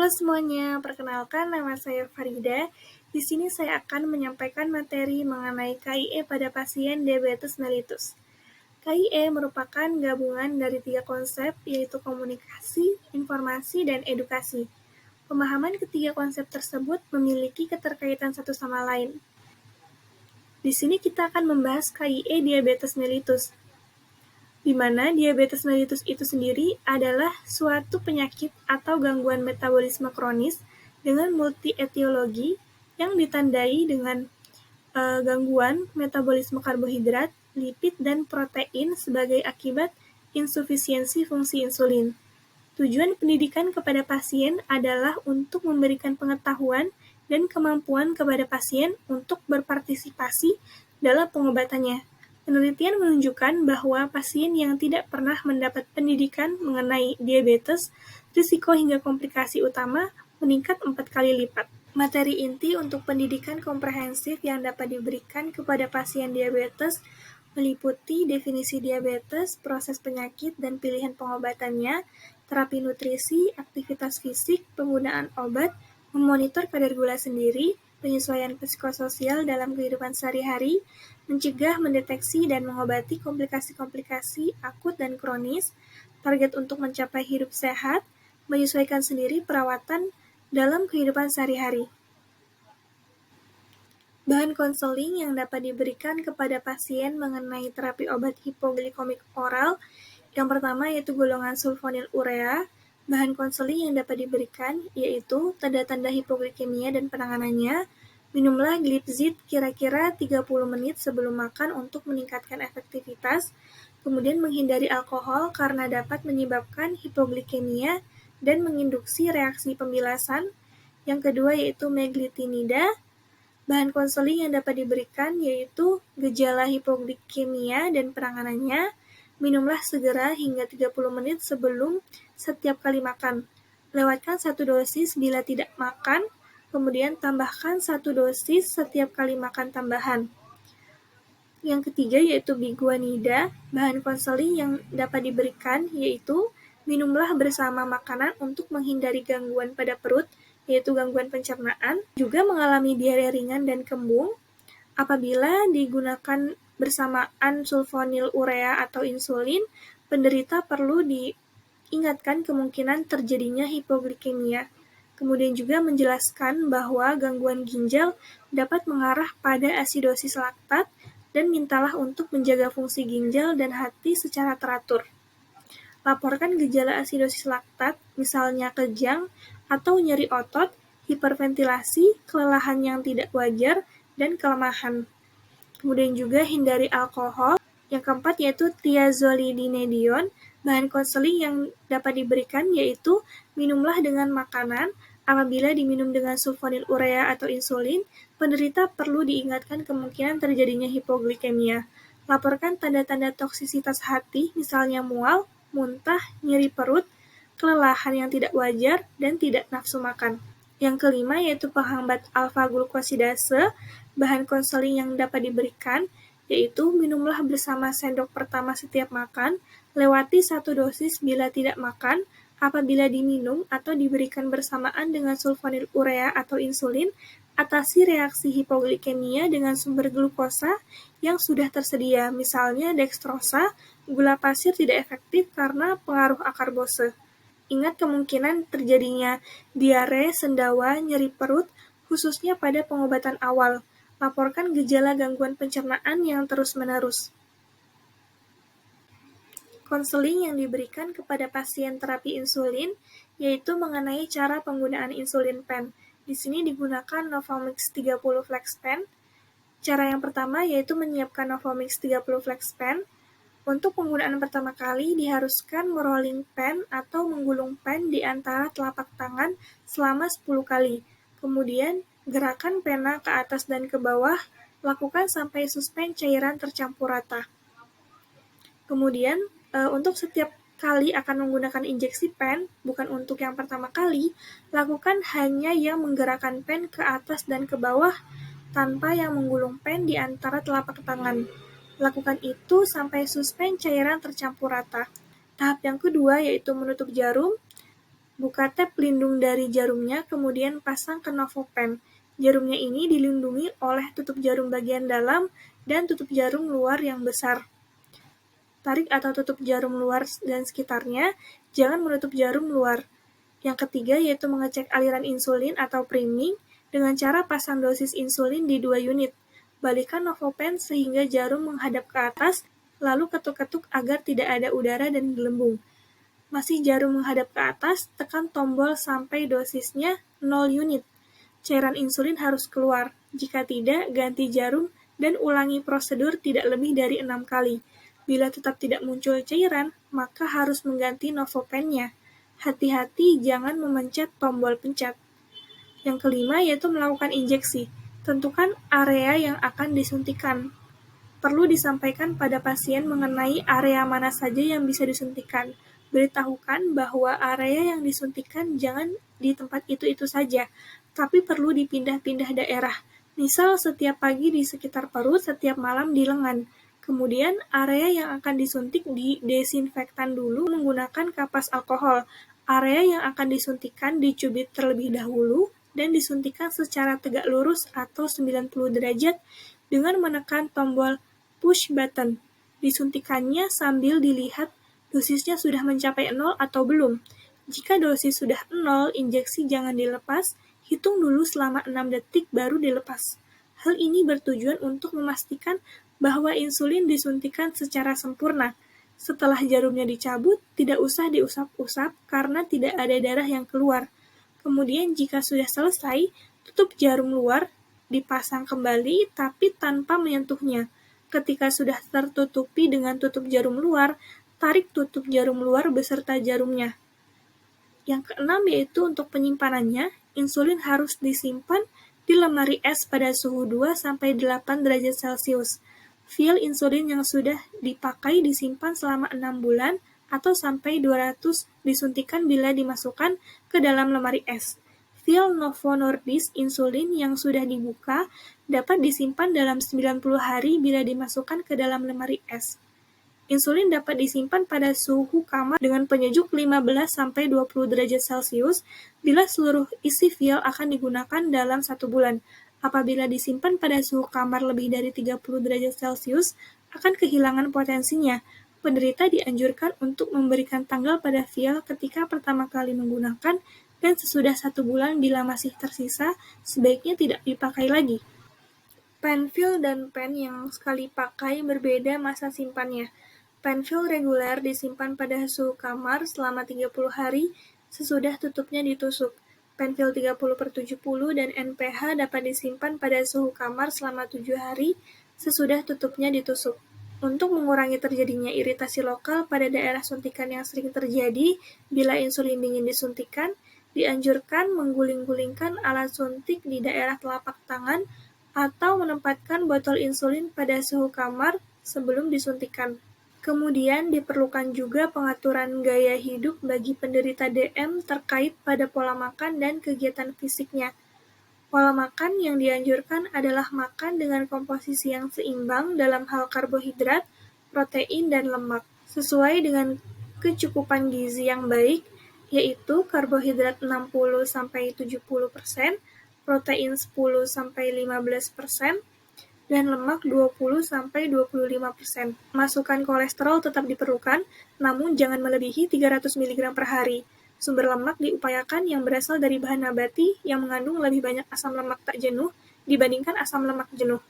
Halo semuanya, perkenalkan nama saya Farida. Di sini saya akan menyampaikan materi mengenai KIE pada pasien diabetes mellitus. KIE merupakan gabungan dari 3 konsep, yaitu komunikasi, informasi, dan edukasi. Pemahaman ketiga konsep tersebut memiliki keterkaitan satu sama lain. Di sini kita akan membahas KIE diabetes mellitus, di mana diabetes mellitus itu sendiri adalah suatu penyakit atau gangguan metabolisme kronis dengan multi-etiologi yang ditandai dengan gangguan metabolisme karbohidrat, lipid, dan protein sebagai akibat insufisiensi fungsi insulin. Tujuan pendidikan kepada pasien adalah untuk memberikan pengetahuan dan kemampuan kepada pasien untuk berpartisipasi dalam pengobatannya. Penelitian menunjukkan bahwa pasien yang tidak pernah mendapat pendidikan mengenai diabetes, risiko hingga komplikasi utama meningkat 4 kali lipat. Materi inti untuk pendidikan komprehensif yang dapat diberikan kepada pasien diabetes meliputi definisi diabetes, proses penyakit dan pilihan pengobatannya, terapi nutrisi, aktivitas fisik, penggunaan obat, memonitor kadar gula sendiri, penyesuaian psikososial dalam kehidupan sehari-hari, mencegah, mendeteksi, dan mengobati komplikasi-komplikasi akut dan kronis, target untuk mencapai hidup sehat, menyesuaikan sendiri perawatan dalam kehidupan sehari-hari. Bahan konseling yang dapat diberikan kepada pasien mengenai terapi obat hipoglikomik oral, yang pertama yaitu golongan sulfonil urea. Bahan konseling yang dapat diberikan yaitu tanda-tanda hipoglikemia dan penanganannya. Minumlah glipzid kira-kira 30 menit sebelum makan untuk meningkatkan efektivitas. Kemudian menghindari alkohol karena dapat menyebabkan hipoglikemia dan menginduksi reaksi pembilasan. Yang kedua yaitu meglitinida. Bahan konseling yang dapat diberikan yaitu gejala hipoglikemia dan penanganannya. Minumlah segera hingga 30 menit sebelum setiap kali makan. Lewatkan 1 dosis bila tidak makan, kemudian tambahkan 1 dosis setiap kali makan tambahan. Yang ketiga yaitu biguanida. Bahan konseling yang dapat diberikan yaitu minumlah bersama makanan untuk menghindari gangguan pada perut, yaitu gangguan pencernaan, juga mengalami diare ringan dan kembung. Apabila digunakan bersamaan sulfonil urea atau insulin, penderita perlu diingatkan kemungkinan terjadinya hipoglikemia. Kemudian juga menjelaskan bahwa gangguan ginjal dapat mengarah pada asidosis laktat dan mintalah untuk menjaga fungsi ginjal dan hati secara teratur. Laporkan gejala asidosis laktat, misalnya kejang atau nyeri otot, hiperventilasi, kelelahan yang tidak wajar, dan kelemahan. Kemudian juga hindari alkohol. Yang keempat yaitu thiazolidinedion. Bahan konseling yang dapat diberikan yaitu minumlah dengan makanan. Apabila diminum dengan sulfonil urea atau insulin, penderita perlu diingatkan kemungkinan terjadinya hipoglikemia. Laporkan tanda-tanda toksisitas hati, misalnya mual, muntah, nyeri perut, kelelahan yang tidak wajar, dan tidak nafsu makan. Yang kelima yaitu penghambat alfa-glukosidase. Bahan konseling yang dapat diberikan yaitu minumlah bersama sendok pertama setiap makan, lewati 1 dosis bila tidak makan. Apabila diminum atau diberikan bersamaan dengan sulfonil urea atau insulin, atasi reaksi hipoglikemia dengan sumber glukosa yang sudah tersedia, misalnya dextrosa. Gula pasir tidak efektif karena pengaruh akarbose. Ingat kemungkinan terjadinya diare, sendawa, nyeri perut, khususnya pada pengobatan awal. Laporkan gejala gangguan pencernaan yang terus-menerus. Konseling yang diberikan kepada pasien terapi insulin yaitu mengenai cara penggunaan insulin pen. Di sini digunakan Novomix 30 Flex Pen. Cara yang pertama yaitu menyiapkan Novomix 30 Flex Pen. Untuk penggunaan pertama kali diharuskan merolling pen atau menggulung pen di antara telapak tangan selama 10 kali. Kemudian gerakan pena ke atas dan ke bawah, lakukan sampai suspen cairan tercampur rata. Kemudian untuk setiap kali akan menggunakan injeksi pen, bukan untuk yang pertama kali, lakukan hanya yang menggerakkan pen ke atas dan ke bawah tanpa yang menggulung pen di antara telapak tangan. Lakukan itu sampai suspen cairan tercampur rata. Tahap yang kedua yaitu menutup jarum. Buka tab pelindung dari jarumnya, kemudian pasang ke NovoPen. Jarumnya ini dilindungi oleh tutup jarum bagian dalam dan tutup jarum luar yang besar. Tarik atau tutup jarum luar dan sekitarnya, jangan menutup jarum luar. Yang ketiga yaitu mengecek aliran insulin atau priming dengan cara pasang dosis insulin di 2 unit. Balikkan NovoPen sehingga jarum menghadap ke atas, lalu ketuk-ketuk agar tidak ada udara dan gelembung. Masih jarum menghadap ke atas, tekan tombol sampai dosisnya 0 unit. Cairan insulin harus keluar. Jika tidak, ganti jarum dan ulangi prosedur tidak lebih dari 6 kali. Bila tetap tidak muncul cairan, maka harus mengganti NovoPen-nya. Hati-hati jangan memencet tombol pencet. Yang kelima yaitu melakukan injeksi. Tentukan area yang akan disuntikan. Perlu disampaikan pada pasien mengenai area mana saja yang bisa disuntikan. Beritahukan bahwa area yang disuntikan jangan di tempat itu-itu saja, tapi perlu dipindah-pindah daerah. Misal setiap pagi di sekitar perut, setiap malam di lengan. Kemudian area yang akan disuntik didesinfektan dulu menggunakan kapas alkohol. Area yang akan disuntikan dicubit terlebih dahulu dan disuntikan secara tegak lurus atau 90 derajat dengan menekan tombol push button. Disuntikannya sambil dilihat dosisnya sudah mencapai 0 atau belum. Jika dosis sudah 0, injeksi jangan dilepas, hitung dulu selama 6 detik baru dilepas. Hal ini bertujuan untuk memastikan bahwa insulin disuntikan secara sempurna. Setelah jarumnya dicabut, tidak usah diusap-usap karena tidak ada darah yang keluar. Kemudian jika sudah selesai, tutup jarum luar, dipasang kembali tapi tanpa menyentuhnya. Ketika sudah tertutupi dengan tutup jarum luar, tarik tutup jarum luar beserta jarumnya. Yang keenam yaitu untuk penyimpanannya, insulin harus disimpan di lemari es pada suhu 2-8 derajat Celcius. Vial insulin yang sudah dipakai disimpan selama 6 bulan atau sampai 200 disuntikan bila dimasukkan ke dalam lemari es. Vial Novo Nordisk insulin yang sudah dibuka dapat disimpan dalam 90 hari bila dimasukkan ke dalam lemari es. Insulin dapat disimpan pada suhu kamar dengan penyejuk 15-20 derajat Celcius bila seluruh isi vial akan digunakan dalam 1 bulan. Apabila disimpan pada suhu kamar lebih dari 30 derajat Celcius, akan kehilangan potensinya. Penderita dianjurkan untuk memberikan tanggal pada vial ketika pertama kali menggunakan dan sesudah 1 bulan bila masih tersisa, sebaiknya tidak dipakai lagi. Penfill dan pen yang sekali pakai berbeda masa simpannya. Penfill reguler disimpan pada suhu kamar selama 30 hari sesudah tutupnya ditusuk. Penfill 30/70 dan NPH dapat disimpan pada suhu kamar selama 7 hari sesudah tutupnya ditusuk. Untuk mengurangi terjadinya iritasi lokal pada daerah suntikan yang sering terjadi bila insulin dingin disuntikan, dianjurkan mengguling-gulingkan alat suntik di daerah telapak tangan atau menempatkan botol insulin pada suhu kamar sebelum disuntikan. Kemudian diperlukan juga pengaturan gaya hidup bagi penderita DM terkait pada pola makan dan kegiatan fisiknya. Pola makan yang dianjurkan adalah makan dengan komposisi yang seimbang dalam hal karbohidrat, protein, dan lemak, sesuai dengan kecukupan gizi yang baik, yaitu karbohidrat 60-70%, protein 10-15%, dan lemak 20-25%. Masukan kolesterol tetap diperlukan, namun jangan melebihi 300 mg per hari. Sumber lemak diupayakan yang berasal dari bahan nabati yang mengandung lebih banyak asam lemak tak jenuh dibandingkan asam lemak jenuh.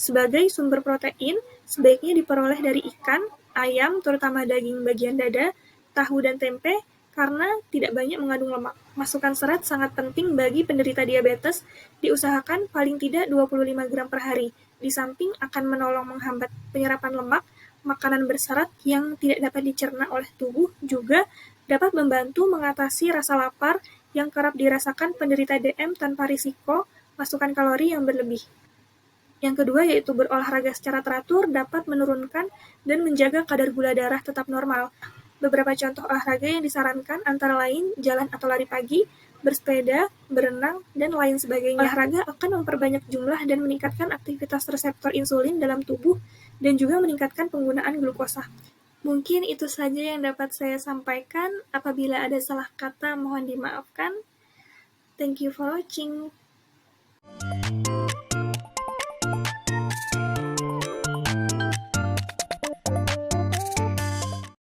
Sebagai sumber protein, sebaiknya diperoleh dari ikan, ayam, terutama daging bagian dada, tahu dan tempe, karena tidak banyak mengandung lemak. Masukan serat sangat penting bagi penderita diabetes, diusahakan paling tidak 25 gram per hari. Di samping akan menolong menghambat penyerapan lemak, makanan berserat yang tidak dapat dicerna oleh tubuh juga dapat membantu mengatasi rasa lapar yang kerap dirasakan penderita DM tanpa risiko masukan kalori yang berlebih. Yang kedua yaitu berolahraga secara teratur dapat menurunkan dan menjaga kadar gula darah tetap normal. Beberapa contoh olahraga yang disarankan antara lain jalan atau lari pagi, bersepeda, berenang, dan lain sebagainya. Olahraga akan memperbanyak jumlah dan meningkatkan aktivitas reseptor insulin dalam tubuh dan juga meningkatkan penggunaan glukosa. Mungkin itu saja yang dapat saya sampaikan. Apabila ada salah kata, mohon dimaafkan. Thank you for watching.